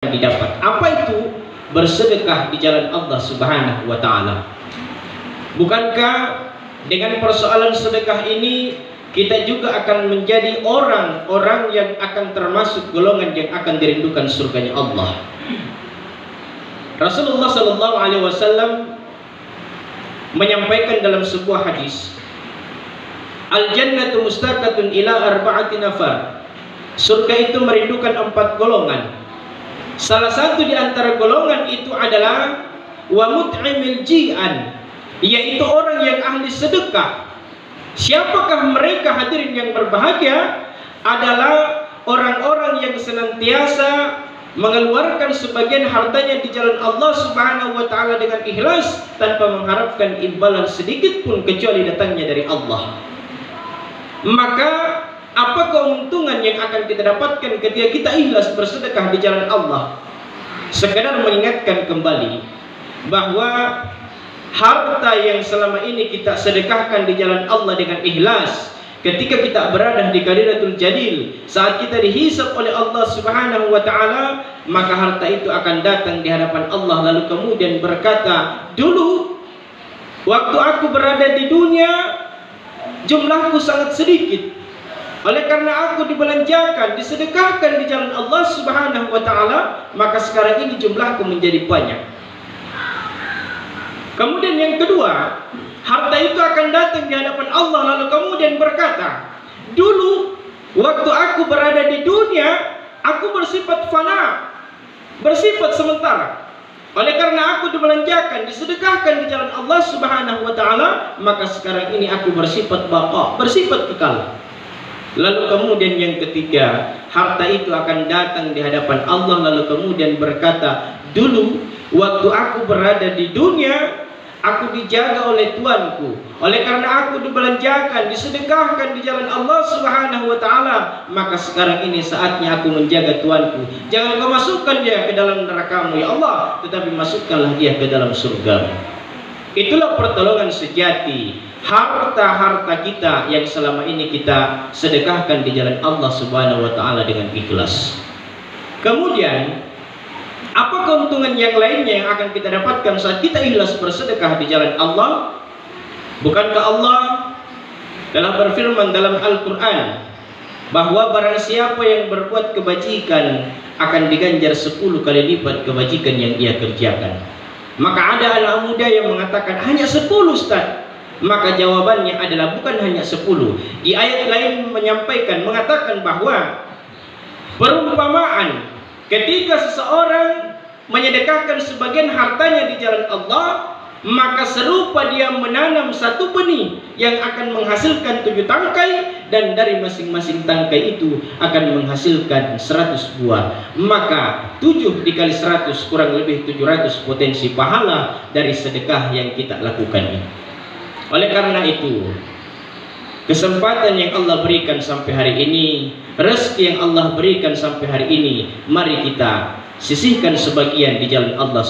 didapat. Apa itu bersedekah di jalan Allah Subhanahu wa taala? Bukankah dengan persoalan sedekah ini kita juga akan menjadi orang-orang yang akan termasuk golongan yang akan dirindukan surganya Allah? Rasulullah sallallahu alaihi wasallam menyampaikan dalam sebuah hadis, al-jannatu mustaqatun ila arba'ati nafar. Surga itu merindukan 4 golongan. Salah satu di antara golongan itu adalah wa mut'imil ji'an, yaitu orang yang ahli sedekah. Siapakah mereka hadirin yang berbahagia? Adalah orang-orang yang senantiasa mengeluarkan sebagian hartanya di jalan Allah Subhanahu wa taala dengan ikhlas tanpa mengharapkan imbalan sedikit pun kecuali datangnya dari Allah. Maka apa keuntungan yang akan kita dapatkan ketika kita ikhlas bersedekah di jalan Allah? Sekedar mengingatkan kembali bahwa harta yang selama ini kita sedekahkan di jalan Allah dengan ikhlas, ketika kita berada di Qadiratul Jalil, saat kita dihisab oleh Allah Subhanahu wa taala, maka harta itu akan datang di hadapan Allah lalu kemudian berkata, dulu waktu aku berada di dunia jumlahku sangat sedikit. Oleh karena aku dibelanjakan, disedekahkan di jalan Allah Subhanahu wa taala, maka sekarang ini jumlahku menjadi banyak. Kemudian yang kedua, harta itu akan datang di hadapan Allah lalu kemudian berkata, dulu waktu aku berada di dunia, aku bersifat fana, bersifat sementara. Oleh karena aku dibelanjakan, disedekahkan di jalan Allah Subhanahu wa taala, maka sekarang ini aku bersifat baqa, bersifat kekal. Lalu kemudian yang ketiga, harta itu akan datang di hadapan Allah lalu kemudian berkata, dulu waktu aku berada di dunia, aku dijaga oleh Tuanku. Oleh karena aku dibelanjakan, disedekahkan di jalan Allah Subhanahu wa taala, maka sekarang ini saatnya aku menjaga Tuanku. Jangan kau masukkan dia ke dalam neraka-Mu ya Allah, tetapi masukkanlah dia ke dalam surga. Itulah pertolongan sejati. Harta-harta kita yang selama ini kita sedekahkan di jalan Allah Subhanahu wa taala dengan ikhlas. Kemudian apa keuntungan yang lainnya yang akan kita dapatkan saat kita ikhlas bersedekah di jalan Allah? Bukankah Allah telah berfirman dalam Al-Quran bahwa barang siapa yang berbuat kebajikan akan diganjar 10 kali lipat kebajikan yang ia kerjakan. Maka ada anak muda yang mengatakan hanya 10 Ustaz. Maka jawabannya adalah bukan hanya 10. Di ayat lain mengatakan bahwa perumpamaan ketika seseorang menyedekahkan sebagian hartanya di jalan Allah, maka serupa dia menanam 1 benih yang akan menghasilkan 7 tangkai, dan dari masing-masing tangkai itu akan menghasilkan 100 buah. Maka 7 dikali 100 kurang lebih 700 potensi pahala dari sedekah yang kita lakukan ini. Oleh karena itu, kesempatan yang Allah berikan sampai hari ini, rezeki yang Allah berikan sampai hari ini, mari kita sisihkan sebagian di jalan Allah.